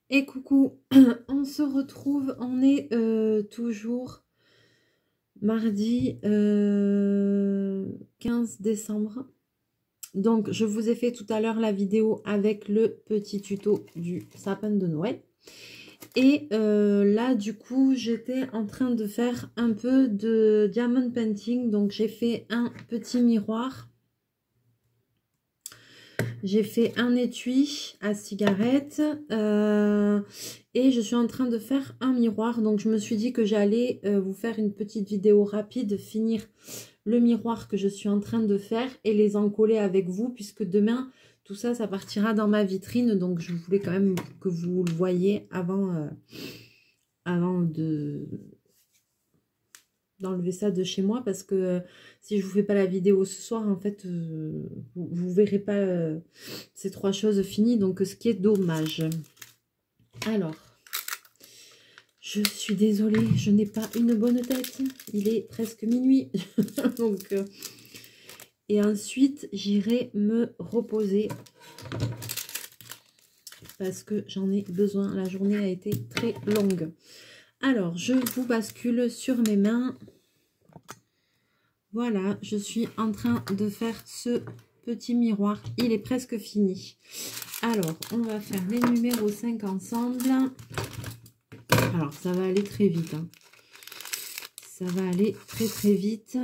Et coucou, on se retrouve, on est toujours mardi 15 décembre. Donc je vous ai fait tout à l'heure la vidéo avec le petit tuto du sapin de Noël. Et là du coup j'étais en train de faire un peu de diamond painting. Donc j'ai fait un petit miroir. J'ai fait un étui à cigarette et je suis en train de faire un miroir. Donc je me suis dit que j'allais vous faire une petite vidéo rapide, finir le miroir que je suis en train de faire et les encoller avec vous, puisque demain tout ça, ça partira dans ma vitrine. Donc je voulais quand même que vous le voyiez avant d'enlever ça de chez moi, parce que si je vous fais pas la vidéo ce soir, en fait vous verrez pas ces trois choses finies, donc ce qui est dommage. Alors je suis désolée, je n'ai pas une bonne tête, il est presque minuit. Donc et ensuite j'irai me reposer parce que j'en ai besoin, la journée a été très longue. Alors je vous bascule sur mes mains. Voilà, je suis en train de faire ce petit miroir. Il est presque fini. Alors, on va faire les numéros 5 ensemble. Alors, ça va aller très vite. Hein. Ça va aller très très vite.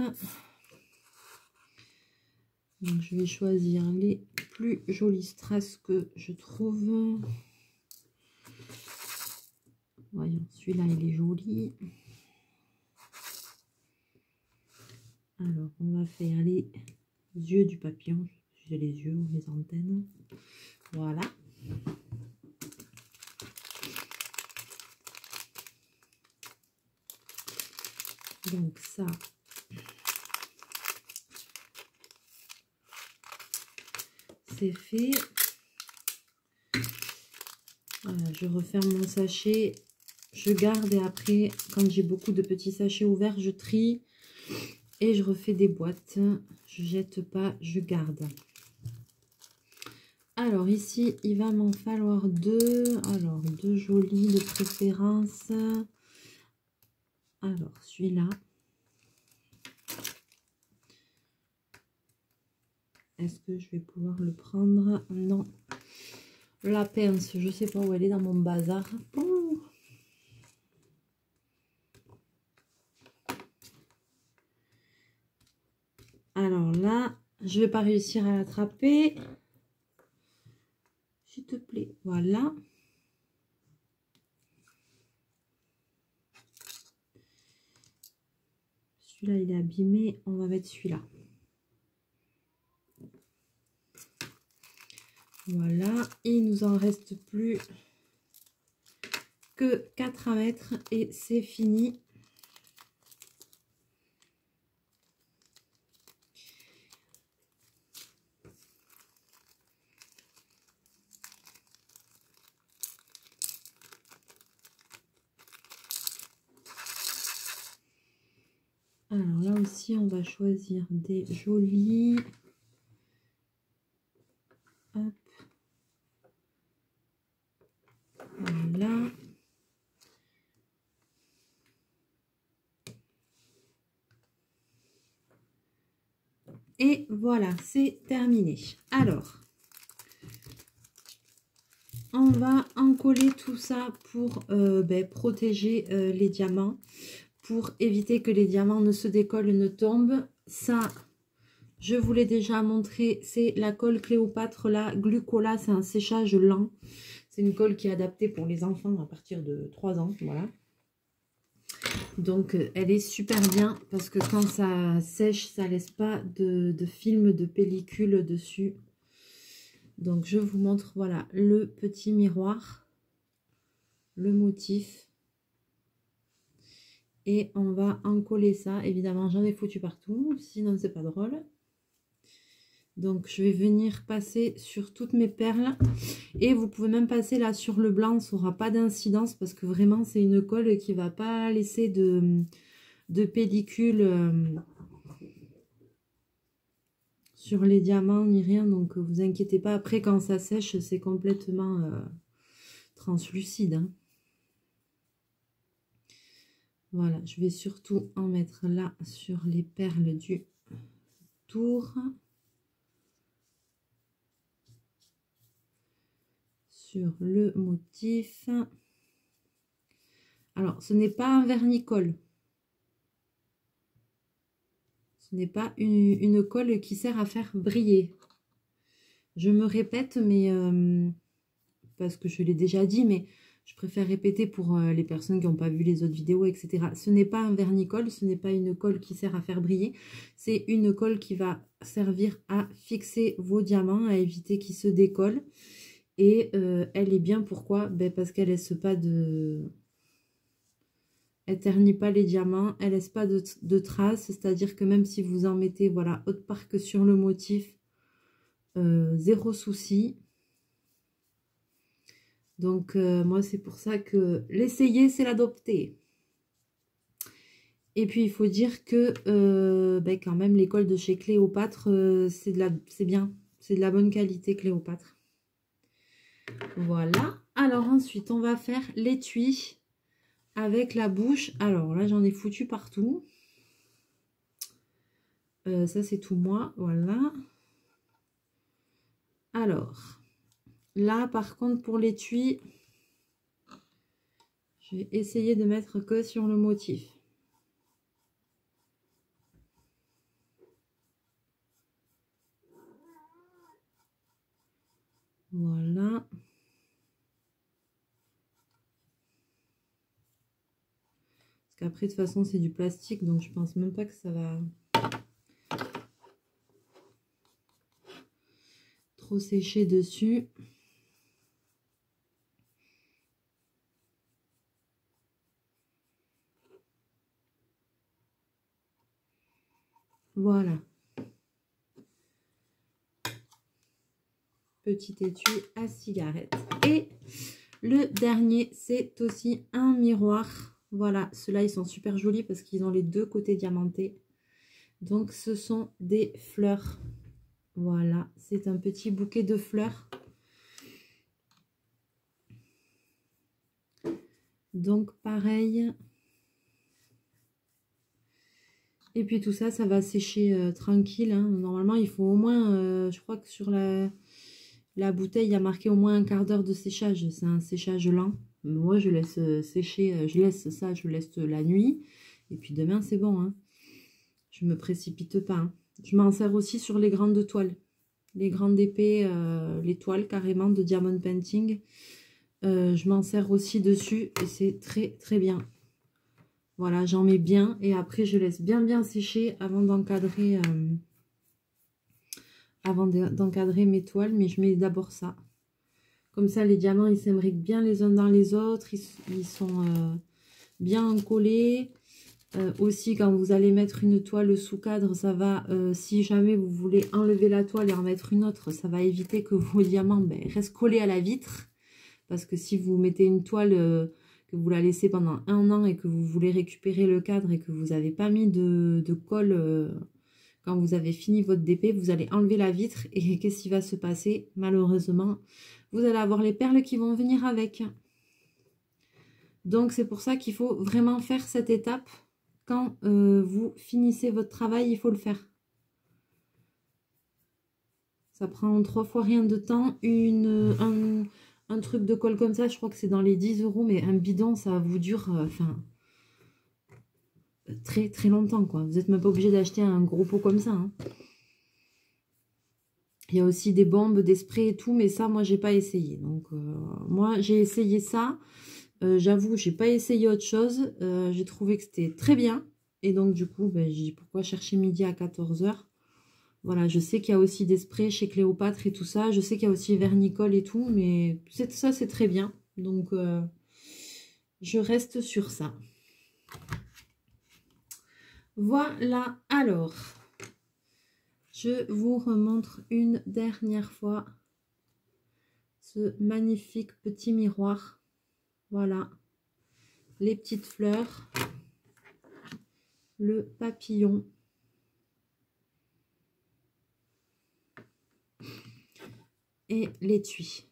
Donc, je vais choisir les plus jolis strass que je trouve. Voyons, celui-là, il est joli. Alors, on va faire les yeux du papillon. J'ai les yeux ou les antennes. Voilà. Donc ça, c'est fait. Voilà, je referme mon sachet. Je garde et après, quand j'ai beaucoup de petits sachets ouverts, je trie et je refais des boîtes. Je jette pas, je garde. Alors ici, il va m'en falloir deux. Alors, deux jolis de préférence. Alors, celui-là. Est-ce que je vais pouvoir le prendre? Non. La pince, je sais pas où elle est dans mon bazar. Oh. Alors là, je vais pas réussir à l'attraper. S'il te plaît, voilà. Celui-là, il est abîmé. On va mettre celui-là. Voilà. Il nous en reste plus que 4 à mettre et c'est fini. Alors là aussi, on va choisir des jolis. Hop. Voilà. Et voilà, c'est terminé. Alors, on va encoller tout ça pour protéger les diamants, pour éviter que les diamants ne se décollent, ne tombent. Ça, je vous l'ai déjà montré, c'est la colle Cléopâtre, la Glucola, c'est un séchage lent. C'est une colle qui est adaptée pour les enfants à partir de 3 ans, voilà. Donc, elle est super bien parce que quand ça sèche, ça laisse pas de film, de pellicule dessus. Donc, je vous montre, voilà, le petit miroir, le motif. Et on va en coller ça. Évidemment, j'en ai foutu partout, sinon c'est pas drôle. Donc, je vais venir passer sur toutes mes perles. Et vous pouvez même passer là sur le blanc, ça n'aura pas d'incidence parce que vraiment, c'est une colle qui va pas laisser de pellicule sur les diamants ni rien. Donc, vous inquiétez pas. Après, quand ça sèche, c'est complètement translucide. Hein. Voilà, je vais surtout en mettre là sur les perles du tour. Sur le motif. Alors, ce n'est pas un vernis-colle. Ce n'est pas une colle qui sert à faire briller. Je me répète, mais parce que je l'ai déjà dit, mais je préfère répéter pour les personnes qui n'ont pas vu les autres vidéos, etc. Ce n'est pas un vernis-colle, ce n'est pas une colle qui sert à faire briller. C'est une colle qui va servir à fixer vos diamants, à éviter qu'ils se décollent. Et elle est bien, pourquoi? Ben parce qu'elle laisse pas de... Elle ternit pas les diamants, elle laisse pas de traces, c'est-à-dire que même si vous en mettez, voilà, autre part que sur le motif, zéro souci. Donc, moi, c'est pour ça que l'essayer, c'est l'adopter. Et puis, il faut dire que, ben, quand même, l'école de chez Cléopâtre, c'est bien. C'est de la bonne qualité, Cléopâtre. Voilà. Alors, ensuite, on va faire l'étui avec la bouche. Alors, là, j'en ai foutu partout. Ça, c'est tout moi. Voilà. Alors, là, par contre, pour l'étui, je vais essayer de mettre que sur le motif. Voilà. Parce qu'après, de toute façon, c'est du plastique, donc je pense même pas que ça va trop sécher dessus. Voilà. Petit étui à cigarette. Et le dernier, c'est aussi un miroir. Voilà, ceux-là, ils sont super jolis parce qu'ils ont les deux côtés diamantés. Donc, ce sont des fleurs. Voilà, c'est un petit bouquet de fleurs. Donc, pareil. Et puis, tout ça, ça va sécher tranquille. Hein. Normalement, il faut au moins, je crois que sur la bouteille, il y a marqué au moins un quart d'heure de séchage. C'est un séchage lent. Moi, je laisse sécher, je laisse la nuit. Et puis demain, c'est bon. Hein. Je ne me précipite pas. Hein. Je m'en sers aussi sur les grandes toiles. Les grandes épées, les toiles carrément de diamond painting. Je m'en sers aussi dessus et c'est très très bien. Voilà, j'en mets bien et après je laisse bien sécher avant d'encadrer mes toiles, mais je mets d'abord ça. Comme ça, les diamants, ils s'imbriquent bien les uns dans les autres, ils sont bien collés. Aussi, quand vous allez mettre une toile sous cadre, ça va, si jamais vous voulez enlever la toile et en mettre une autre, ça va éviter que vos diamants restent collés à la vitre. Parce que si vous mettez une toile, que vous la laissez pendant 1 an et que vous voulez récupérer le cadre et que vous n'avez pas mis de colle quand vous avez fini votre DP, vous allez enlever la vitre et qu'est-ce qui va se passer? Malheureusement, vous allez avoir les perles qui vont venir avec. Donc, c'est pour ça qu'il faut vraiment faire cette étape. Quand vous finissez votre travail, il faut le faire. Ça prend 3 fois rien de temps. Un truc de colle comme ça, je crois que c'est dans les 10 €, mais un bidon, ça vous dure très très longtemps, quoi. Vous n'êtes même pas obligé d'acheter un gros pot comme ça. Hein. Il y a aussi des bombes, des sprays et tout, mais ça, moi, j'ai pas essayé. Donc, moi, j'ai essayé ça. J'avoue, j'ai pas essayé autre chose. J'ai trouvé que c'était très bien. Et donc, du coup, j'ai dit, pourquoi chercher midi à 14 h? Voilà, je sais qu'il y a aussi des sprays chez Cléopâtre et tout ça. Je sais qu'il y a aussi Vernicole et tout, mais ça, c'est très bien. Donc, je reste sur ça. Voilà, alors, je vous remontre une dernière fois ce magnifique petit miroir. Voilà, les petites fleurs, le papillon. Et l'étui.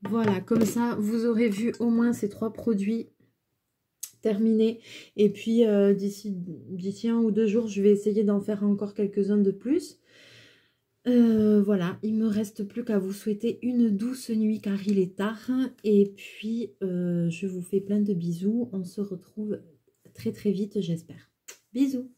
Voilà, comme ça, vous aurez vu au moins ces 3 produits terminés. Et puis, d'ici 1 ou 2 jours, je vais essayer d'en faire encore quelques-uns de plus. Voilà, il me reste plus qu'à vous souhaiter une douce nuit car il est tard. Et puis, je vous fais plein de bisous. On se retrouve très très vite, j'espère. Bisous!